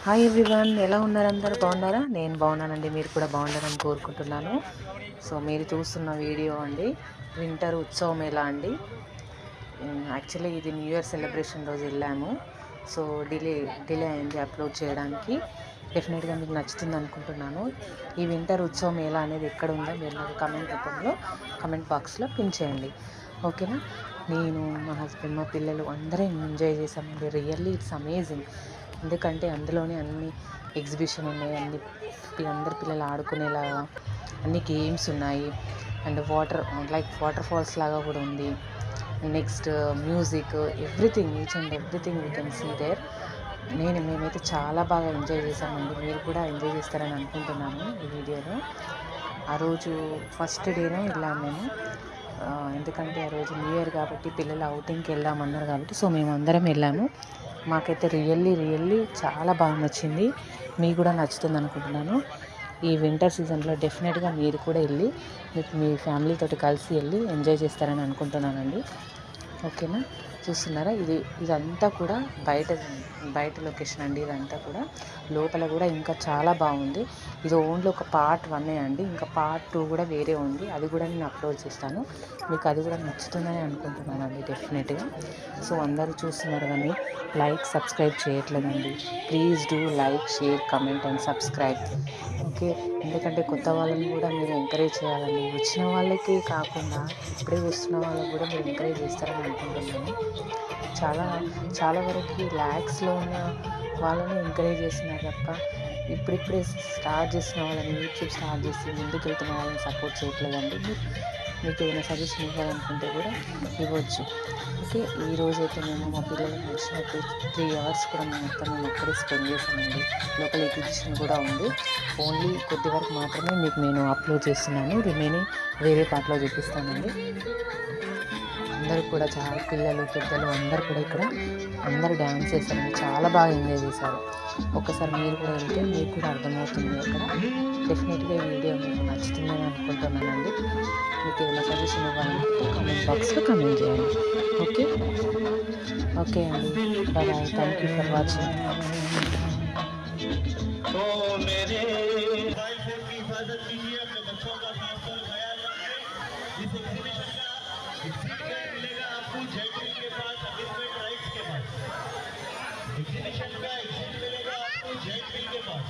Hi everyone, ఎలా ఉన్నారు? అందరు బాగున్నారా? నేను బాగున్నానండి. మీరు కూడా బాగుండాలని కోరుకుంటున్నాను. సో మీరు చూస్తున్న వీడియో అండి వింటర్ ఉత్సవం ఎలా అండి. యాక్చువల్లీ ఇది న్యూ ఇయర్ సెలబ్రేషన్ రోజు వెళ్ళాము. సో డిలే అయింది అప్లోడ్ చేయడానికి. డెఫినెట్గా మీకు నచ్చుతుంది అనుకుంటున్నాను. ఈ వింటర్ ఉత్సవం ఎలా అనేది ఎక్కడ ఉందో మీరు నాకు కమెంట్ రూపంలో కమెంట్ బాక్స్లో పిన్ చేయండి, ఓకేనా? నేను, మా హస్బెండ్, మా పిల్లలు అందరం ఎంజాయ్ చేసామండి. Really it's amazing. ఎందుకంటే అందులోనే అన్ని ఎగ్జిబిషన్ ఉన్నాయి, అందరు పిల్లలు ఆడుకునేలాగా అన్ని గేమ్స్ ఉన్నాయి. అండ్ వాటర్ ఫాల్స్ లాగా కూడా ఉంది. Next music, everything, each and everything you can see there. మేమైతే చాలా బాగా ఎంజాయ్ చేసామండి. మీరు కూడా ఎంజాయ్ చేస్తారని అనుకుంటున్నాను ఈ వీడియోలో. ఆ రోజు ఫస్ట్ డేనే వెళ్ళాము మేము. ఎందుకంటే ఆ రోజు న్యూ ఇయర్ కాబట్టి పిల్లలు అవుటింగ్కి వెళ్దామన్నారు కాబట్టి సో మేము అందరం వెళ్ళాము. మాకైతే రియల్లీ చాలా బాగా నచ్చింది. మీకు కూడా నచ్చుతుంది అనుకుంటున్నాను. ఈ వింటర్ సీజన్లో డెఫినెట్గా మీరు కూడా వెళ్ళి మీ ఫ్యామిలీతోటి కలిసి వెళ్ళి ఎంజాయ్ చేస్తారని అనుకుంటున్నానండి, ఓకేనా? చూస్తున్నారా, ఇదంతా కూడా బయట లొకేషన్ అండి. ఇదంతా కూడా లోపల కూడా ఇంకా చాలా బాగుంది. ఇది ఓన్లీ ఒక పార్ట్ 1 అండి. ఇంకా పార్ట్ 2 కూడా వేరే ఉంది. అది కూడా నేను అప్లోడ్ చేస్తాను. మీకు అది కూడా నచ్చుతుందని అనుకుంటున్నానండి డెఫినెట్గా. సో అందరూ చూస్తున్నారు కానీ సబ్స్క్రైబ్ చేయట్లేదండి. Please do like, share, comment and subscribe, okay? ఎందుకంటే కొత్త వాళ్ళని కూడా మీరు ఎంకరేజ్ చేయాలండి. వచ్చిన వాళ్ళకి కాకుండా ఇప్పుడే వస్తున్న వాళ్ళకి కూడా మీరు ఎంకరేజ్ చేస్తారని అనుకుంటున్నాను. చాలా వరకు ల్యాక్స్లో ఉన్న వాళ్ళని ఎంకరేజ్ చేస్తున్నారు తప్ప ఇప్పుడిప్పుడే స్టార్ట్ చేసిన వాళ్ళని, యూట్యూబ్ స్టార్ట్ చేసి ముందుకు వెళ్తున్న వాళ్ళని సపోర్ట్ చేయట్లేదండి. మీకు ఏదైనా సజెషన్ ఇవ్వాలనుకుంటే కూడా ఇవ్వచ్చు, ఓకే? ఈరోజైతే మేము మా పిల్లలకు నచ్చినట్టు 3 అవర్స్ కూడా మేము అక్కడే స్పెండ్ చేసామండి. లోపల ఎగ్జిబిషన్ కూడా ఉంది. ఓన్లీ కొద్ది వరకు మాత్రమే మీకు నేను అప్లోడ్ చేస్తున్నాను. రిమైనింగ్ వేరే పార్ట్లో చూపిస్తానండి. అందరూ కూడా పిల్లలు, పెద్దలు అందరూ కూడా ఇక్కడ అందరూ డ్యాన్స్ చేశారండి. చాలా బాగా ఎంజాయ్ చేశారు. ఒక్కసారి మీరు కూడా వెళ్తే మీకు కూడా అర్థమవుతుంది. అక్కడ డెఫినెట్గా ఈ వీడియో మీకు నచ్చుతుందని అనుకుంటున్నానండి. మీకు ఏదైనా సజెషన్ ఇవ్వాలనుకుంటే కామెంట్ బాక్స్లో కామెంట్ చేయండి, ఓకే అండి. Bye. Thank you for watching. Exhibition का एग्जिट मिलेगा आपको जैन के पास।